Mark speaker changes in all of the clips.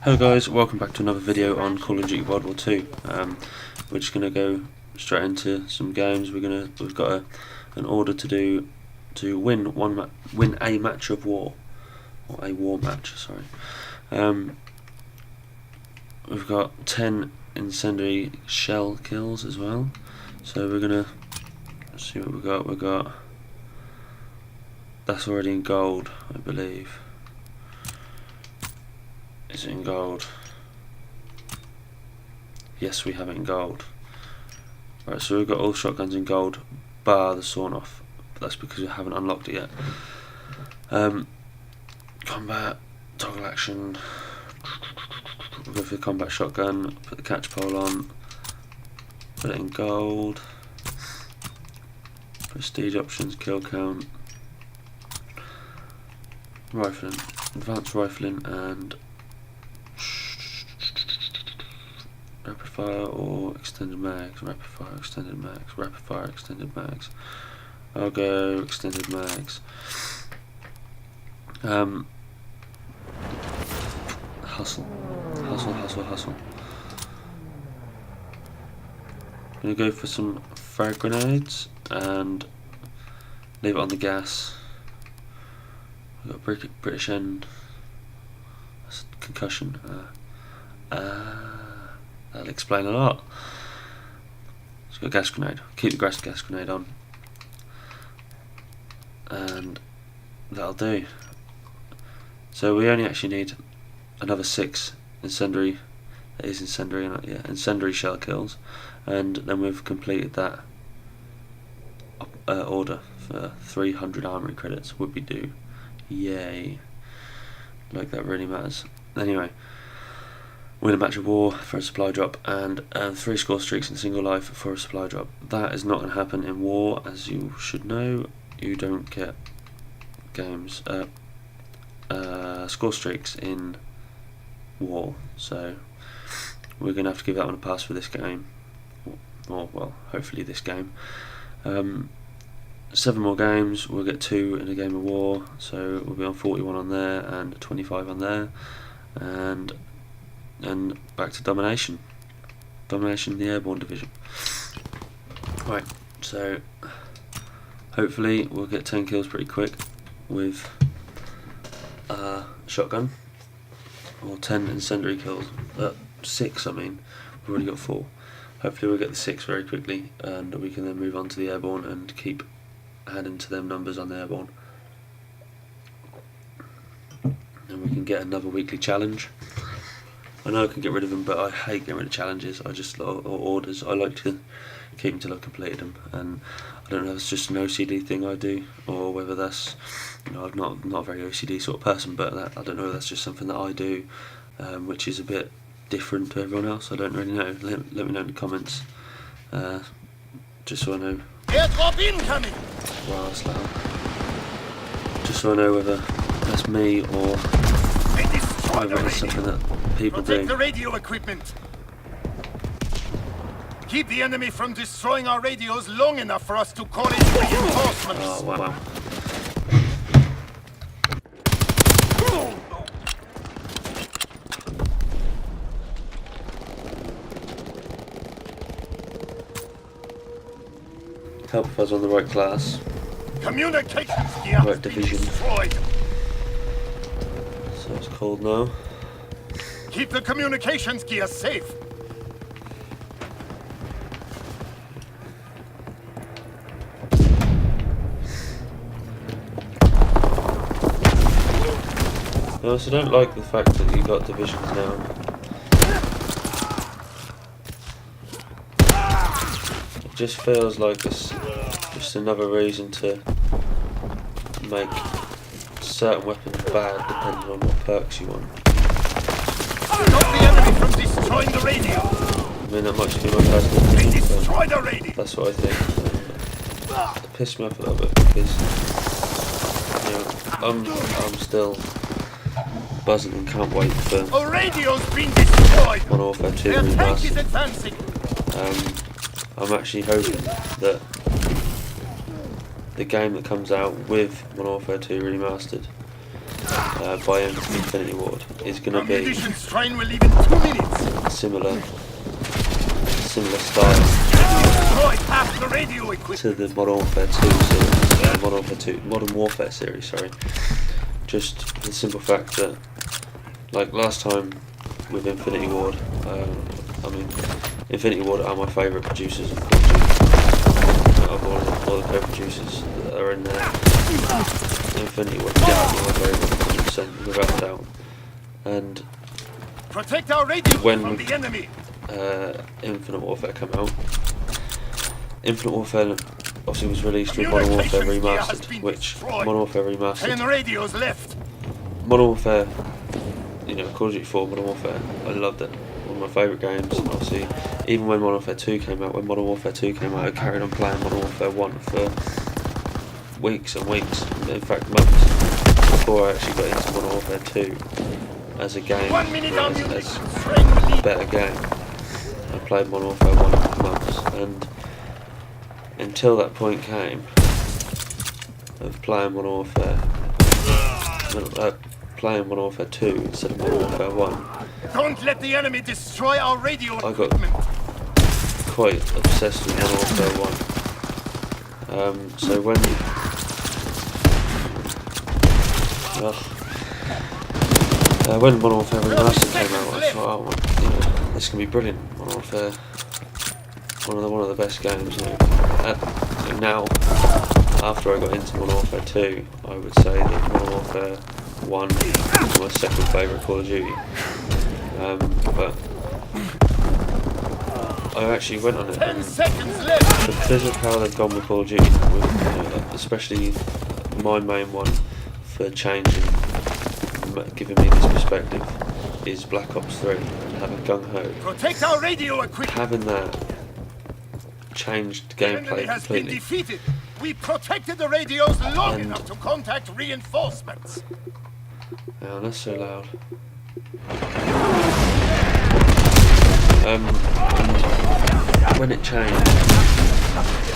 Speaker 1: Hello guys, welcome back to another video on Call of Duty World War II. We're just going to go straight into some games. We've got an order to do to win a match of war, or a war match. Sorry. We've got 10 incendiary shell kills as well. So we're gonna see what we got. We got that's already in gold, I believe. Is it in gold? Yes, we have it in gold. Right, so we've got all shotguns in gold, bar the sawn off. But that's because we haven't unlocked it yet. Combat, toggle action. We'll go for the combat shotgun, put the catch pole on, put it in gold. Prestige options, kill count. Rifling, advanced rifling and rapid fire or extended mags. Rapid fire, extended mags. Rapid fire, extended mags. I'll go extended mags. Hustle. I'm gonna go for some frag grenades and leave it on the gas. We've got British end. That's concussion. That'll explain a lot. Let's go gas grenade. Keep the gas grenade on, and that'll do. So we only actually need another 6 incendiary. That is incendiary, not yeah, incendiary shell kills, and then we've completed that order for 300 armory credits. Would be due. Yay! Like that really matters. Anyway. Win a match of war for a supply drop, and 3 score streaks in single life for a supply drop. That is not going to happen in war, as you should know. You don't get games score streaks in war, so we're going to have to give that one a pass for this game, or well, hopefully this game. 7 more games, we'll get 2 in a game of war, so we'll be on 41 on there and 25 on there, and back to domination in the airborne division. Right, so hopefully we'll get 10 kills pretty quick with shotgun, or 10 incendiary kills. 6, I mean, we've already got 4. Hopefully we'll get the 6 very quickly, and we can then move on to the airborne and keep adding to them numbers on the airborne, and we can get another weekly challenge. I know I can get rid of them, but I hate getting rid of challenges. Or orders. I like to keep them till I've completed them, and I don't know if it's just an OCD thing I do, or whether that's, you know, I'm not a very OCD sort of person, but I don't know if that's just something that I do, which is a bit different to everyone else. I don't really know. Let me know in the comments, just so I know.
Speaker 2: Airdrop incoming.
Speaker 1: Wow, that's loud. Just so I know whether that's me or whether it's something that people do.
Speaker 2: Protect the radio equipment. Keep the enemy from destroying our radios long enough for us to call in reinforcements.
Speaker 1: Oh wow. Help if I was on the right class.
Speaker 2: Communications gear
Speaker 1: Right division.
Speaker 2: destroyed.
Speaker 1: So it's cold now.
Speaker 2: Keep the communications gear safe.
Speaker 1: I also don't like the fact that you got divisions now. It just feels like it's just another reason to make certain weapons bad depending on what perks you want.
Speaker 2: Stop the enemy from destroying the radio.
Speaker 1: I mean, that might just be my personal opinion,
Speaker 2: Destroy the radio.
Speaker 1: but that's what I think. It pissed me off a little bit because, you know, I'm still buzzing and can't wait for
Speaker 2: A radio's been destroyed.
Speaker 1: Modern Warfare 2
Speaker 2: Their tank is
Speaker 1: remastered.
Speaker 2: advancing.
Speaker 1: I'm actually hoping that the game that comes out with Modern Warfare 2 remastered by Infinity Ward is going to be
Speaker 2: Munitions train will leave in 2 minutes.
Speaker 1: similar style
Speaker 2: Destroy half the radio equipment.
Speaker 1: to the Modern Warfare 2 series, Modern Warfare series, sorry. Just the simple fact that, like last time with Infinity Ward, I mean, Infinity Ward are my favourite producers of Call of Duty. Out of all the co-producers that are in there, Infinity Ward are definitely my favourite, 100% without a doubt. And
Speaker 2: Protect our radio
Speaker 1: when
Speaker 2: from the enemy.
Speaker 1: Infinite Warfare come out, Infinite Warfare obviously was released with Modern Warfare Remastered, which Modern Warfare
Speaker 2: 10
Speaker 1: Remastered,
Speaker 2: radios left.
Speaker 1: Modern Warfare, you know, Call of Duty 4, Modern Warfare, I loved it. One of my favourite games. Obviously, even when Modern Warfare 2 came out, I carried on playing Modern Warfare 1 for weeks and weeks, in fact months, before I actually got into Modern Warfare 2 as a game,
Speaker 2: 1 minute on
Speaker 1: as
Speaker 2: munitions train will
Speaker 1: a
Speaker 2: leave.
Speaker 1: better game. I played Modern Warfare 1 for months, and until that point came of playing Modern Warfare, playing Modern Warfare 2 instead of Modern Warfare 1,
Speaker 2: Don't let the enemy destroy our radio
Speaker 1: I got
Speaker 2: equipment.
Speaker 1: quite obsessed with Modern Warfare 1. So when Modern Warfare Remastered came out, I thought, oh, you know, this can be brilliant. Modern Warfare, one of the best games. You know. Now, after I got into Modern Warfare 2, I would say that Modern Warfare 1 is my second favourite Call of Duty. But I actually went on it,
Speaker 2: 10
Speaker 1: and
Speaker 2: seconds left.
Speaker 1: because of how they've gone with Call of Duty, especially my main one for changing, giving me this perspective, is Black Ops 3 and having gung-ho.
Speaker 2: Protect our radio equipment.
Speaker 1: Having that changed
Speaker 2: The enemy
Speaker 1: gameplay
Speaker 2: has been
Speaker 1: completely.
Speaker 2: defeated. We protected the radios long
Speaker 1: And-
Speaker 2: enough to contact reinforcements.
Speaker 1: Oh, that's so loud. When it changed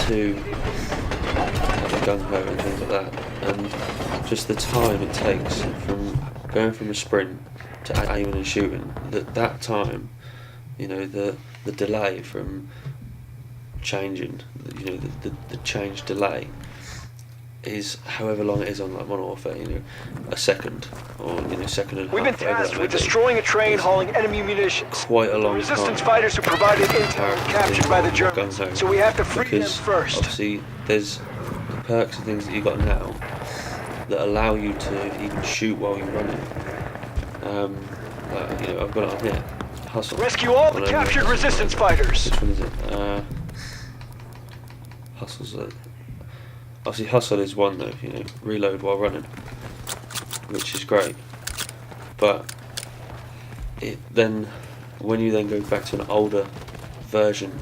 Speaker 1: to the gung-ho and things like that, and just the time it takes from going from a sprint to aiming and shooting, that time, you know, the delay from changing, you know, the change delay is however long it is on like Modern Warfare, you know, a second or, you know, second and a half.
Speaker 3: We've been tasked with destroying a train hauling enemy munitions.
Speaker 1: Quite a
Speaker 3: The
Speaker 1: long
Speaker 3: resistance
Speaker 1: time.
Speaker 3: fighters who provided intel were captured by the Germans,
Speaker 1: Gung-ho.
Speaker 3: so we have to free them
Speaker 1: Because
Speaker 3: first.
Speaker 1: obviously there's the perks and things that you got now that allow you to even shoot while you're running. You know, I've got it on here. Hustle.
Speaker 3: Rescue all the
Speaker 1: I know
Speaker 3: captured
Speaker 1: this.
Speaker 3: resistance fighters.
Speaker 1: Which one is it? Hustle's obviously hustle is one though, you know, reload while running, which is great. But it then, when you then go back to an older version,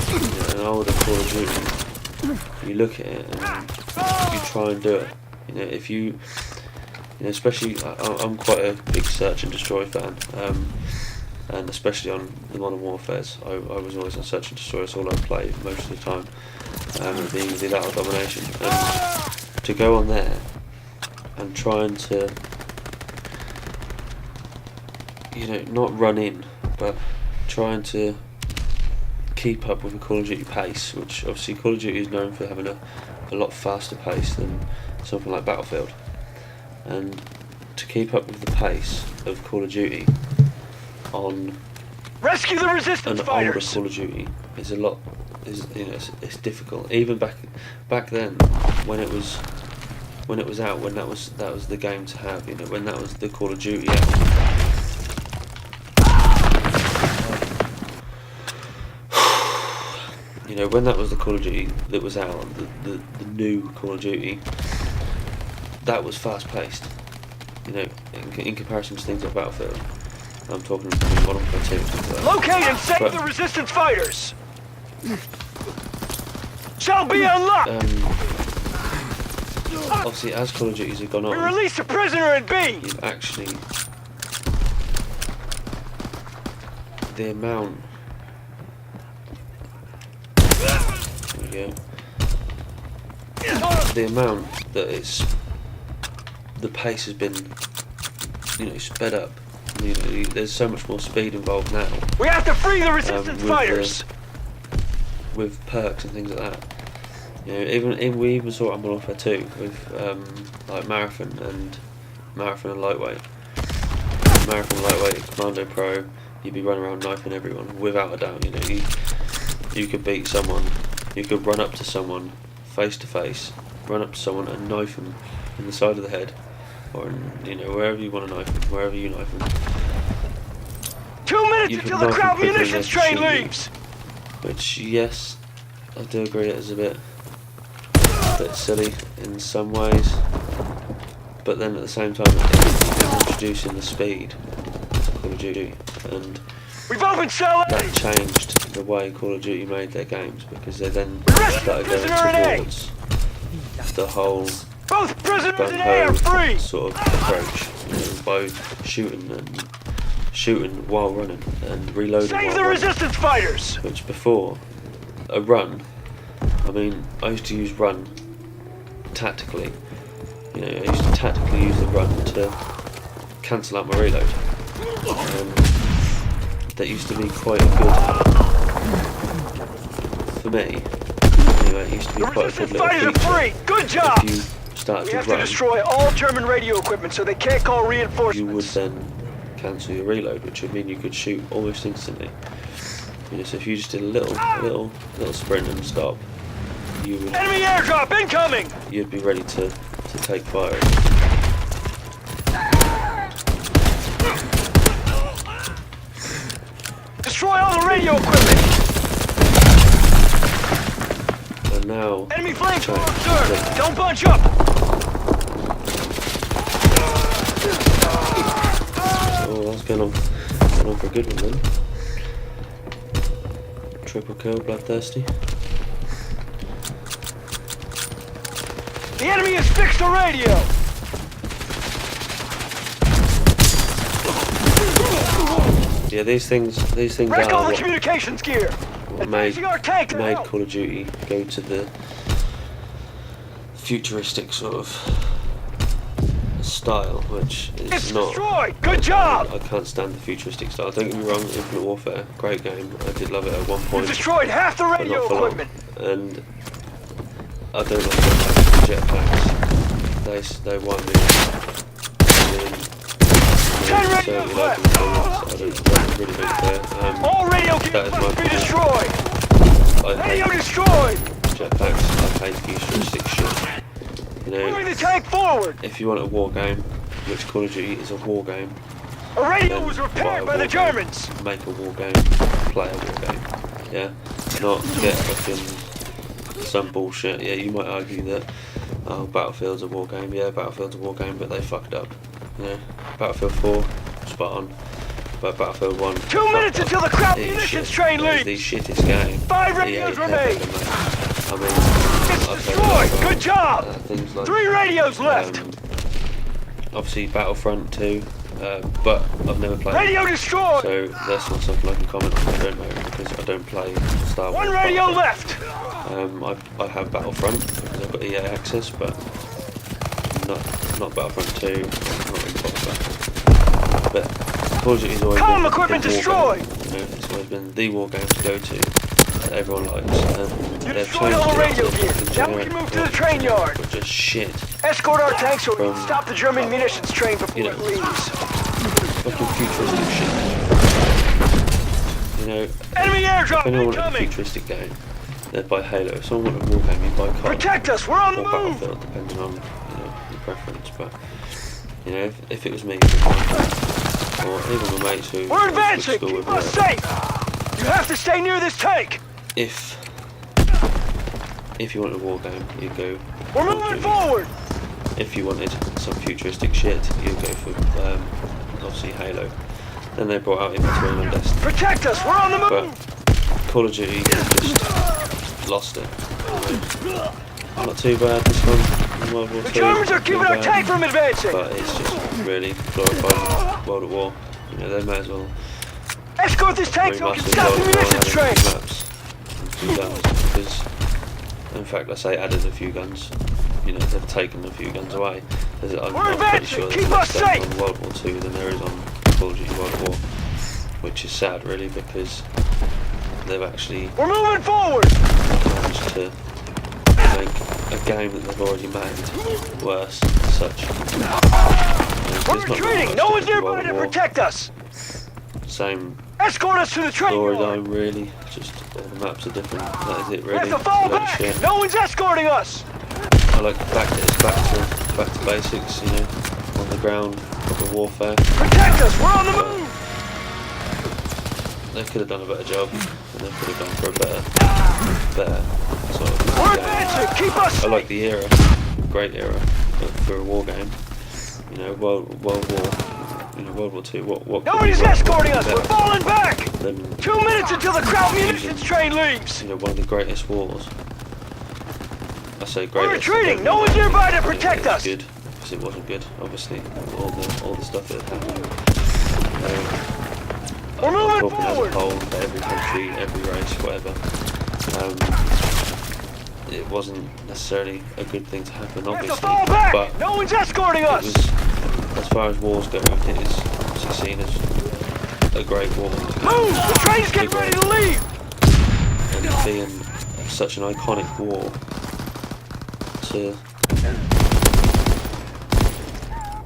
Speaker 1: you know, an older Call of Duty, you look at it and you try and do it. You know, if you know, especially I'm quite a big search and destroy fan, and especially on the Modern Warfares, I was always on search and destroy. It's all I play most of the time. The Battle Domination, and to go on there and trying to, you know, not run in, but trying to keep up with the Call of Duty pace, which obviously Call of Duty is known for having a lot faster pace than something like Battlefield, and to keep up with the pace of Call of Duty on
Speaker 3: Rescue the resistance
Speaker 1: an older
Speaker 3: fighters.
Speaker 1: Call of Duty is a lot. You know, it's difficult. Even back then, when it was out, when that was the game to have. You know, when that was the Call of Duty. You know, when that was the Call of Duty that was out, the new Call of Duty, that was fast paced. You know, in comparison to things like Battlefield. I'm talking Modern Warfare 2.
Speaker 3: Locate and save
Speaker 1: But-
Speaker 3: the resistance fighters. Shall be unlocked.
Speaker 1: Obviously, as Call of Duties have gone
Speaker 3: We
Speaker 1: on,
Speaker 3: release a prisoner in B.
Speaker 1: you've actually the amount. There we go. The amount that it's the pace has been, you know, sped up. You know, there's so much more speed involved now.
Speaker 3: We have to free the resistance fighters.
Speaker 1: With perks and things like that. You know, we even saw it on Modern Warfare 2 with like marathon and lightweight. Marathon, lightweight, commando, pro. You'd be running around knifing everyone without a doubt. You know, you could beat someone. You could run up to someone face to face, run up to someone and knife them in the side of the head, or in, you know, wherever you want to knife them, wherever you knife them.
Speaker 3: 2 minutes until the crowd munitions train leaves.
Speaker 1: Which, yes, I do agree it is a bit silly in some ways, but then at the same time it's introducing the speed to Call of Duty, and that changed the way Call of Duty made their games, because they then started going towards the whole gung-ho sort of approach, you know, by shooting while running and reloading while running.
Speaker 3: Resistance fighters!
Speaker 1: Which before a run, I mean, I used to use run tactically. You know, I used to tactically use the run to cancel out my reload. That used to be quite a good, for me. Anyway, it used to be quite a good little feature.
Speaker 3: Good job!
Speaker 1: If you started to run,
Speaker 3: to destroy all German radio equipment so they can't call reinforcements.
Speaker 1: You would then cancel your reload, which would mean you could shoot almost instantly. You know, so if you just did a little sprint and stop, you would.
Speaker 3: Enemy airdrop incoming!
Speaker 1: You'd be ready to take fire.
Speaker 3: Destroy all the radio equipment!
Speaker 1: And now.
Speaker 3: Enemy flank observed! Don't bunch up!
Speaker 1: Oh, that's going on for a good one then. Triple kill, bloodthirsty.
Speaker 3: The enemy has fixed the radio!
Speaker 1: Yeah, these things
Speaker 3: Wreck
Speaker 1: are
Speaker 3: all the
Speaker 1: what
Speaker 3: communications gear!
Speaker 1: made
Speaker 3: our tank to
Speaker 1: made
Speaker 3: help.
Speaker 1: Call of Duty go to the futuristic sort of style, which is
Speaker 3: It's
Speaker 1: not.
Speaker 3: destroyed! Good job!
Speaker 1: I can't stand the futuristic style. Don't get me wrong, Infinite Warfare, great game. I did love it at one
Speaker 3: We've
Speaker 1: point,
Speaker 3: destroyed half the
Speaker 1: but
Speaker 3: radio
Speaker 1: not for long.
Speaker 3: equipment!
Speaker 1: And I don't like jetpacks. They wind me.
Speaker 3: 10 radios left!
Speaker 1: I don't really make there.
Speaker 3: All radio gear
Speaker 1: that is my
Speaker 3: must be
Speaker 1: opinion.
Speaker 3: destroyed!
Speaker 1: I
Speaker 3: Radio
Speaker 1: hate
Speaker 3: destroyed!
Speaker 1: jetpacks. I hate futuristic shit. You know,
Speaker 3: Moving the tank forward!
Speaker 1: if you want a war game, which Call of Duty is a war game,
Speaker 3: A radio
Speaker 1: then
Speaker 3: was
Speaker 1: buy
Speaker 3: repaired
Speaker 1: a
Speaker 3: by the
Speaker 1: war game,
Speaker 3: Germans!
Speaker 1: Make a war game, play a war game. Yeah, not get fucking some bullshit. Yeah, you might argue that Battlefield's a war game. Yeah, Battlefield's a war game, but they fucked up. You know, Battlefield 4, spot on. But Battlefield 1,
Speaker 3: 2 minutes until the crowd
Speaker 1: it is
Speaker 3: munitions
Speaker 1: shit.
Speaker 3: train
Speaker 1: It is
Speaker 3: leaves!
Speaker 1: the shittest game.
Speaker 3: 5
Speaker 1: EA
Speaker 3: radios
Speaker 1: have
Speaker 3: remain!
Speaker 1: ever made. I mean,
Speaker 3: It's
Speaker 1: I've heard
Speaker 3: destroyed!
Speaker 1: about,
Speaker 3: Good job!
Speaker 1: things like
Speaker 3: 3 radios left!
Speaker 1: obviously Battlefront 2, but I've never played
Speaker 3: Radio
Speaker 1: it,
Speaker 3: destroyed!
Speaker 1: so that's not something I can comment on. I don't know because I don't play Star Wars.
Speaker 3: 1 radio left!
Speaker 1: I have Battlefront because I've got EA access, but not Battlefront 2. Not really bothered about it. But Call of Duty's always been
Speaker 3: equipment
Speaker 1: the war
Speaker 3: destroyed!
Speaker 1: game, you know, it's always been the war game to go to that everyone likes. And
Speaker 3: You
Speaker 1: they've
Speaker 3: destroyed all the
Speaker 1: changed it
Speaker 3: radio
Speaker 1: to
Speaker 3: gear.
Speaker 1: fucking
Speaker 3: Now we
Speaker 1: generic
Speaker 3: can move to the
Speaker 1: war
Speaker 3: train
Speaker 1: games,
Speaker 3: yard.
Speaker 1: which is shit.
Speaker 3: Escort our tank so we can
Speaker 1: From-
Speaker 3: stop the German munitions train before
Speaker 1: You know.
Speaker 3: it leaves.
Speaker 1: Fucking futuristic shit. You know,
Speaker 3: Enemy airdrop
Speaker 1: if anyone wanted a
Speaker 3: incoming!
Speaker 1: futuristic game, they'd buy Halo. If someone wanted a war game, you'd buy COD
Speaker 3: Protect us, we're on the
Speaker 1: or
Speaker 3: move!
Speaker 1: Battlefield, depending on your preference. But you know, if it was me, for example, or even my mates who
Speaker 3: We're
Speaker 1: I went to
Speaker 3: advancing!
Speaker 1: school
Speaker 3: Keep
Speaker 1: with,
Speaker 3: us safe! You have to stay near this tank!
Speaker 1: if you wanted a war game, you'd go.
Speaker 3: We're
Speaker 1: Call of
Speaker 3: moving
Speaker 1: Duty.
Speaker 3: forward!
Speaker 1: If you wanted some futuristic shit, you'd go for obviously Halo. Then they brought out In Between and Destiny.
Speaker 3: Protect us, we're on the
Speaker 1: But
Speaker 3: move!
Speaker 1: Call of Duty just lost it. Not too bad this one in World War II.
Speaker 3: The Germans are
Speaker 1: not too
Speaker 3: keeping our
Speaker 1: bad,
Speaker 3: tank from advancing!
Speaker 1: but it's just really glorified World at War. You know, they may as well
Speaker 3: Escort this tank so we can
Speaker 1: remaster
Speaker 3: stop the
Speaker 1: World at War
Speaker 3: munitions
Speaker 1: and
Speaker 3: train!
Speaker 1: add a few maps and 2 guns. Because, in fact, I say added a few guns. you know, they've taken a few guns away. I'm
Speaker 3: We're
Speaker 1: pretty
Speaker 3: advancing.
Speaker 1: sure
Speaker 3: Keep
Speaker 1: there's
Speaker 3: us
Speaker 1: less guns
Speaker 3: safe.
Speaker 1: on World War II than there is on Call of Duty World War, which is sad really, because they've actually
Speaker 3: We're moving forward.
Speaker 1: managed to make a game that they've already made worse as such.
Speaker 3: We're retreating. No one's nearby to protect us.
Speaker 1: Same
Speaker 3: Escort us to the train yard.
Speaker 1: storyline really, just all the maps are different. That is it
Speaker 3: We have
Speaker 1: really.
Speaker 3: to fall
Speaker 1: Load of
Speaker 3: back.
Speaker 1: shit.
Speaker 3: No one's escorting us.
Speaker 1: I like back to basics, you know, on the ground, proper warfare.
Speaker 3: Protect us. We're on the move.
Speaker 1: They could have done a better job, and they could have gone for a better sort of
Speaker 3: We're
Speaker 1: game.
Speaker 3: advancing. Keep us
Speaker 1: I
Speaker 3: safe.
Speaker 1: like the era, great era for a war game. You know, World War, you know, World War II. What could
Speaker 3: Nobody's
Speaker 1: be
Speaker 3: escorting us.
Speaker 1: better
Speaker 3: We're falling back.
Speaker 1: than,
Speaker 3: 2 minutes until the crowd munitions train leaves.
Speaker 1: you know, one of the greatest wars. I say
Speaker 3: We're
Speaker 1: greatest.
Speaker 3: retreating. No one's nearby to protect
Speaker 1: It's
Speaker 3: us.
Speaker 1: good, because it wasn't good, obviously. All the stuff that happened.
Speaker 3: We're
Speaker 1: I'm
Speaker 3: moving
Speaker 1: talking
Speaker 3: forward.
Speaker 1: as a whole, for every country, every race, whatever. It wasn't necessarily a good thing to happen,
Speaker 3: We have
Speaker 1: obviously,
Speaker 3: to fall back.
Speaker 1: but
Speaker 3: No one's escorting
Speaker 1: it
Speaker 3: us.
Speaker 1: was, as far as wars go, it is obviously seen as a great war.
Speaker 3: Move. The train's getting ready to leave.
Speaker 1: And being such an iconic war, to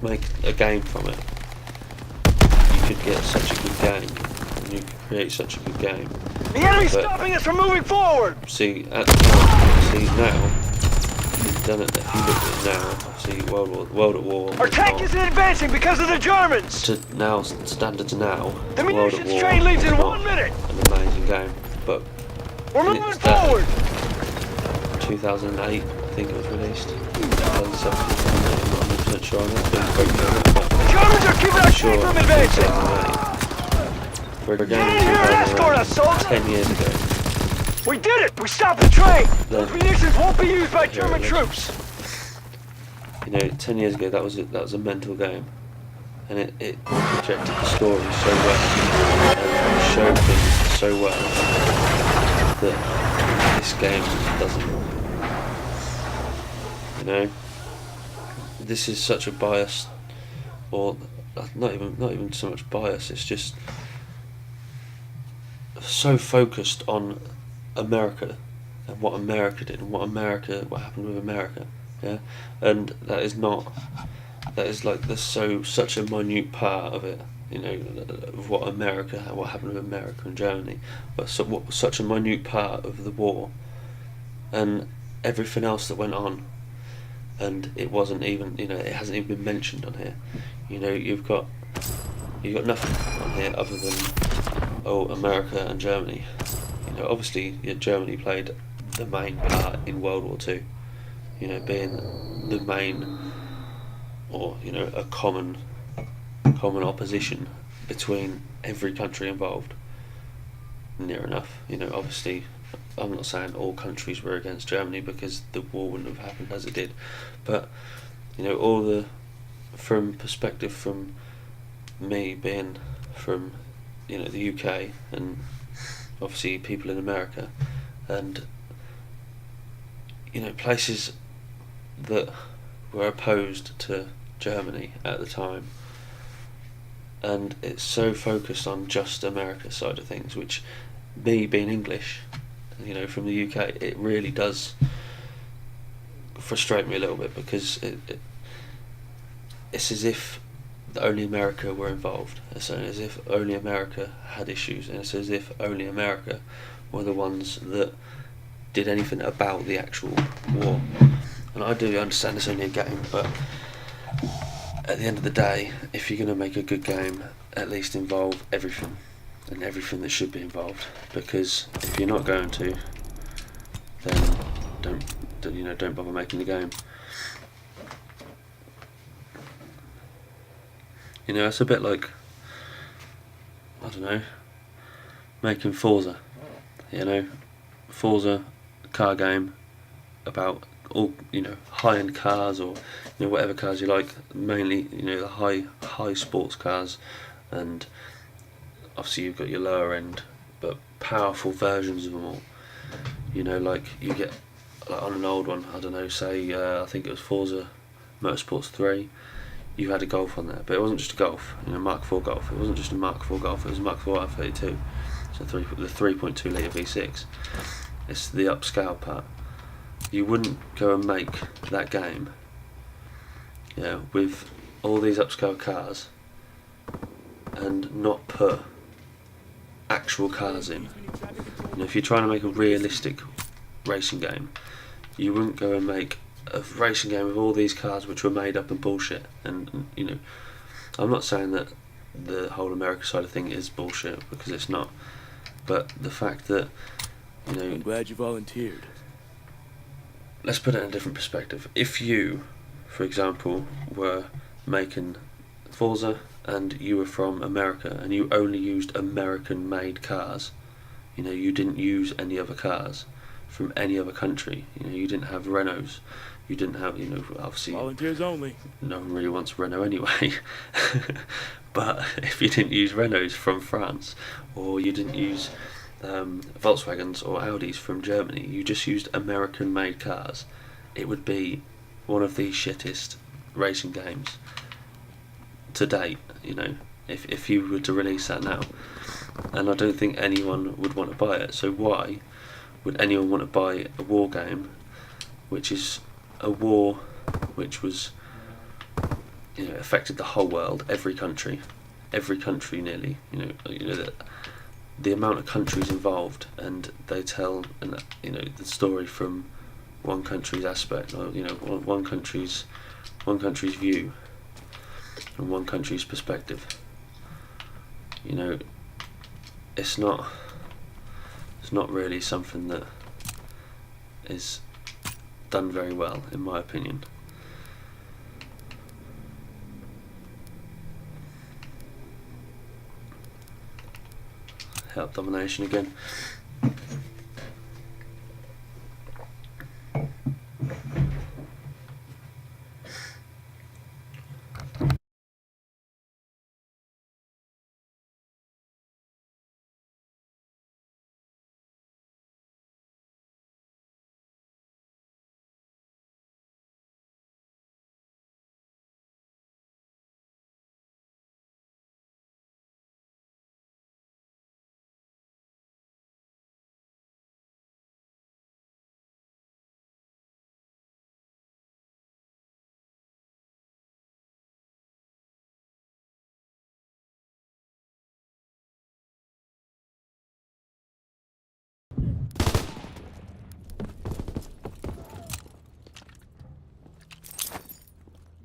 Speaker 1: make a game from it, you could get such a good game, and you could create such a good game.
Speaker 3: The enemy's
Speaker 1: But-
Speaker 3: stopping us from moving forward.
Speaker 1: See, at the time, see now, you've done it, if you look at it now, see World at War,
Speaker 3: Our
Speaker 1: was
Speaker 3: tank
Speaker 1: not-
Speaker 3: isn't advancing because of the Germans.
Speaker 1: to now, standards now,
Speaker 3: The
Speaker 1: World at
Speaker 3: munitions
Speaker 1: War
Speaker 3: train leaves
Speaker 1: is
Speaker 3: in
Speaker 1: not
Speaker 3: 1 minute.
Speaker 1: an amazing game, but
Speaker 3: We're
Speaker 1: in
Speaker 3: moving
Speaker 1: its day,
Speaker 3: forward.
Speaker 1: 2008, I think it was released. 2017, I'm not 100% sure on that, but it's very good, but
Speaker 3: The Germans are keeping our
Speaker 1: sure,
Speaker 3: train from advancing.
Speaker 1: 2008. For a game
Speaker 3: Get in
Speaker 1: in
Speaker 3: here and escort
Speaker 1: 2008,
Speaker 3: us, soldier.
Speaker 1: 10 years ago,
Speaker 3: We did it. We stopped the train. Those
Speaker 1: Then-
Speaker 3: munitions won't be used by
Speaker 1: Here
Speaker 3: German
Speaker 1: it is.
Speaker 3: troops.
Speaker 1: you know, 10 years ago, that was a mental game, and it projected the story so well, and showed things so well, that this game doesn't. You know, this is such a bias, or not even so much bias. It's just so focused on America and what America did and what happened with America. Yeah, and that is like such a minute part of it, you know, of what happened with America and Germany, but such a minute part of the war, and everything else that went on, and it wasn't even, you know, it hasn't even been mentioned on here. You know, you've got nothing on here other than America and Germany. You know, obviously, Germany played the main part in World War II. You know, being the main, or you know, a common opposition between every country involved. Near enough. You know, obviously, I'm not saying all countries were against Germany, because the war wouldn't have happened as it did, but you know, from perspective from me being from, you know, the UK, and obviously people in America, and you know, places that were opposed to Germany at the time, and it's so focused on just America's side of things, which, me being English, you know, from the UK, it really does frustrate me a little bit, because it's as if only America were involved. It's as if only America had issues, and it's as if only America were the ones that did anything about the actual war. And I do understand it's only a game, but at the end of the day, if you're going to make a good game, at least involve everything, and everything that should be involved. Because if you're not going to, then don't bother making the game. You know, it's a bit like, I don't know, making Forza. You know, Forza, a car game about all, you know, high-end cars, or you know, whatever cars you like. Mainly, you know, the high sports cars, and obviously you've got your lower end but powerful versions of them all. You know, like you get like on an old one, I don't know, say I think it was Forza Motorsports 3, you had a Golf on there, but it wasn't just a Golf, you know, Mark IV Golf. It wasn't just a Mark IV Golf, it was a Mark IV R32. So the 3.2 litre V6. It's the upscale part. You wouldn't go and make that game, you know, with all these upscale cars and not put actual cars in. You know, if you're trying to make a realistic racing game, you wouldn't go and make a racing game with all these cars which were made up and bullshit. And you know, I'm not saying that the whole America side of thing is bullshit, because it's not. But the fact that, you know,
Speaker 4: I'm glad you volunteered.
Speaker 1: Let's put it in a different perspective. If you, for example, were making Forza and you were from America and you only used American-made cars, you know, you didn't use any other cars from any other country. You know, you didn't have Renaults. You didn't have, you know, obviously
Speaker 4: Volunteers only.
Speaker 1: no one really wants Renault anyway. But if you didn't use Renaults from France, or you didn't use Volkswagens or Audis from Germany, you just used American-made cars, it would be one of the shittest racing games to date. You know, if you were to release that now, and I don't think anyone would want to buy it. So why would anyone want to buy a war game, which is a war which was, you know, affected the whole world, every country nearly. You know that the amount of countries involved, and they tell, and you know, the story from one country's aspect, or you know, one country's view, and one country's perspective. You know, it's not really something that is done very well, in my opinion. Help domination again.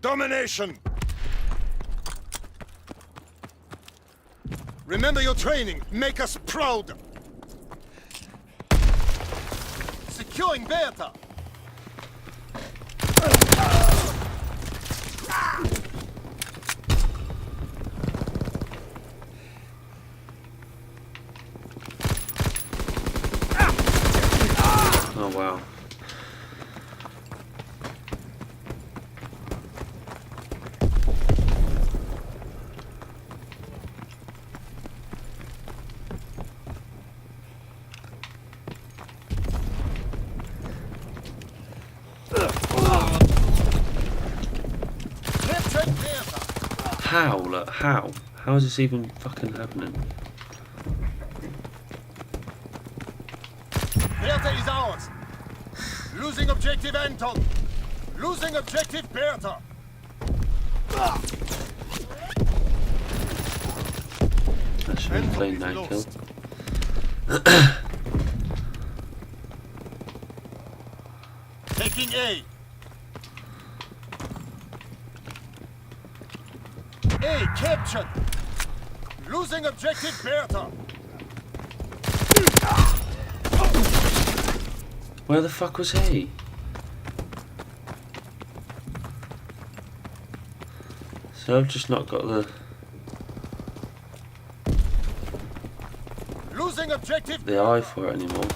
Speaker 2: Domination! Remember your training. Make us proud. Securing Bertha.
Speaker 1: Oh wow. How? Look, how? How is this even fucking happening?
Speaker 2: Bertha is ours. Losing objective Anton. Losing objective Bertha.
Speaker 1: That should be clean now, kill.
Speaker 2: Taking A. A captured. Losing objective Bertha.
Speaker 1: Where the fuck was he? So I've just not got
Speaker 2: Losing objective
Speaker 1: the eye for it anymore.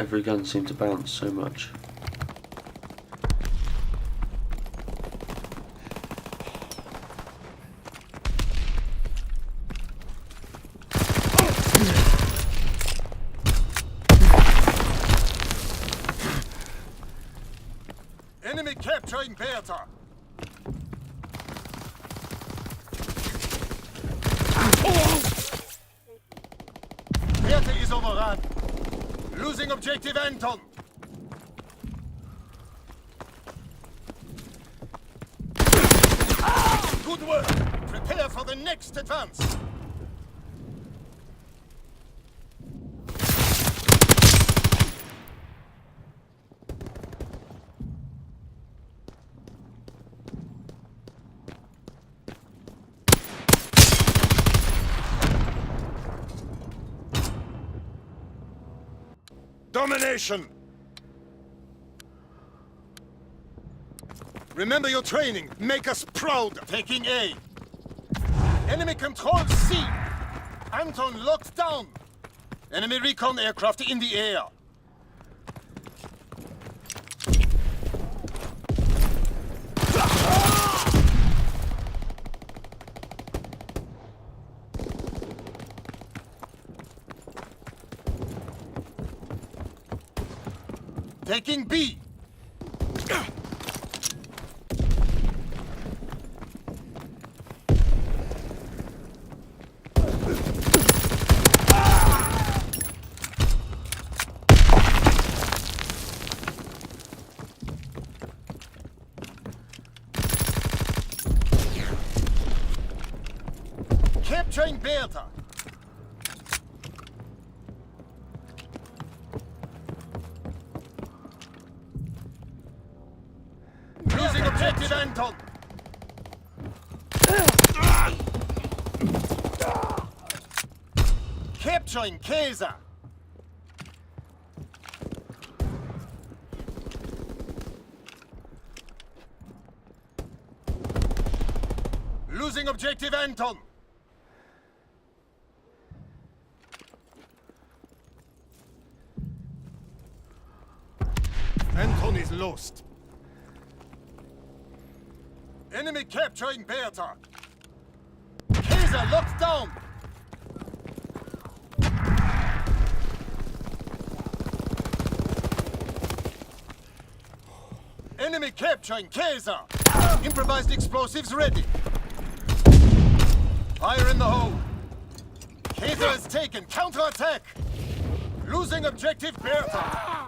Speaker 1: Every gun seemed to bounce so much.
Speaker 2: Enemy capturing Bertha. Bertha is overrun. Losing objective Anton. Good work. Prepare for the next advance. Domination! Remember your training. Make us proud. Taking A. Enemy control C. Anton locked down. Enemy recon aircraft in the air. Taking B. Capturing Bertha. Losing objective Anton. Capturing Kaiser. Losing objective Anton. Anton is lost. Enemy capturing Bertha. Kaiser locked down. Enemy capturing Kaiser. Improvised explosives ready. Fire in the hole. Kaiser is taken. Counterattack. Losing objective Bertha.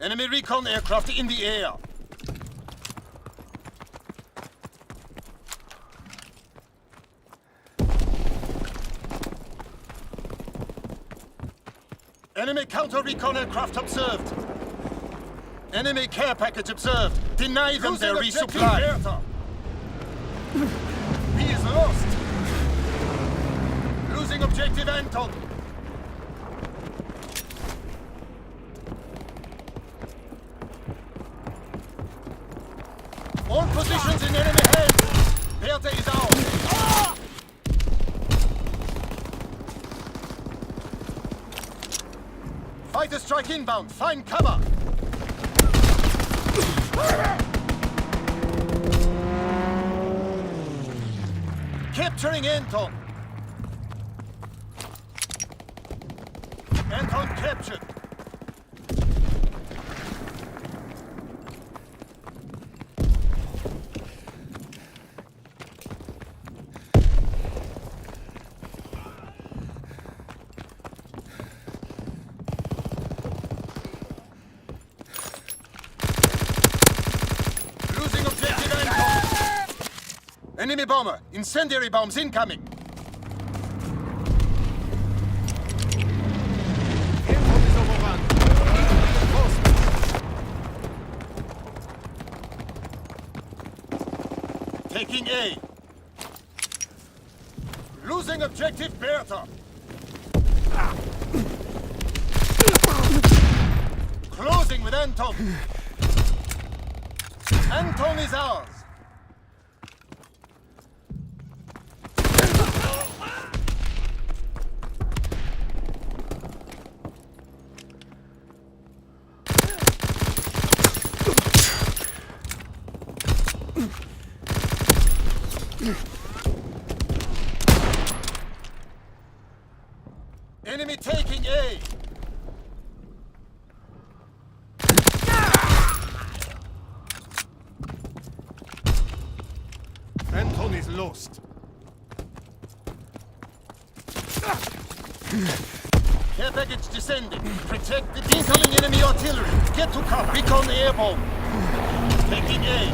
Speaker 2: Enemy recon aircraft in the air. Enemy counter-recon aircraft observed. Enemy care package observed. Deny them their resupply. He is lost. Losing objective Anton. All positions in enemy hands. Bertha is ours. Fighter strike inbound. Find cover. Capturing Anton. Anton captured. Enemy bomber. Incendiary bombs incoming. Airport is overrun. Need reinforcements. Taking A. Losing objective Bertha. Closing with Anton. Anton is ours. Enemy taking A. Anton is lost. Care package descending. Protect the incoming enemy artillery. Get to cover. Recon airborne. Taking A.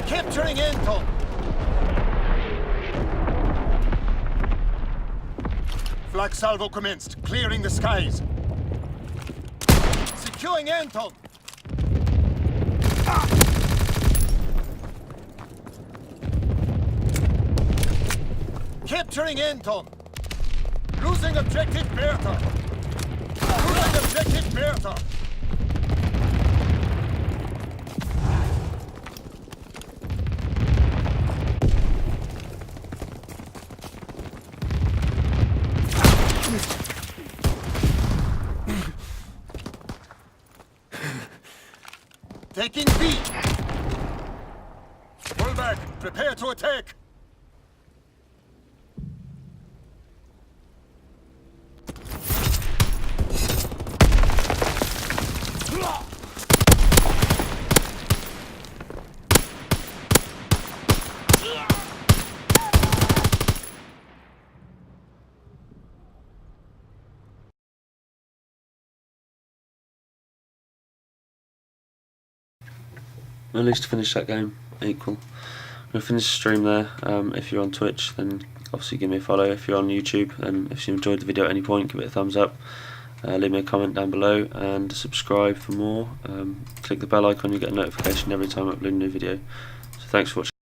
Speaker 2: Capturing Anton. Flak salvo commenced. Clearing the skies. Securing Anton. Capturing Anton. Losing objective Bertha. Losing objective Bertha. Taking B. Pull back. Prepare to attack.
Speaker 1: At least to finish that game equal. I'm going to finish the stream there. If you're on Twitch, then obviously give me a follow. If you're on YouTube, and if you enjoyed the video at any point, give it a thumbs up. Leave me a comment down below and subscribe for more. Click the bell icon, you get a notification every time I upload a new video. So thanks for watching.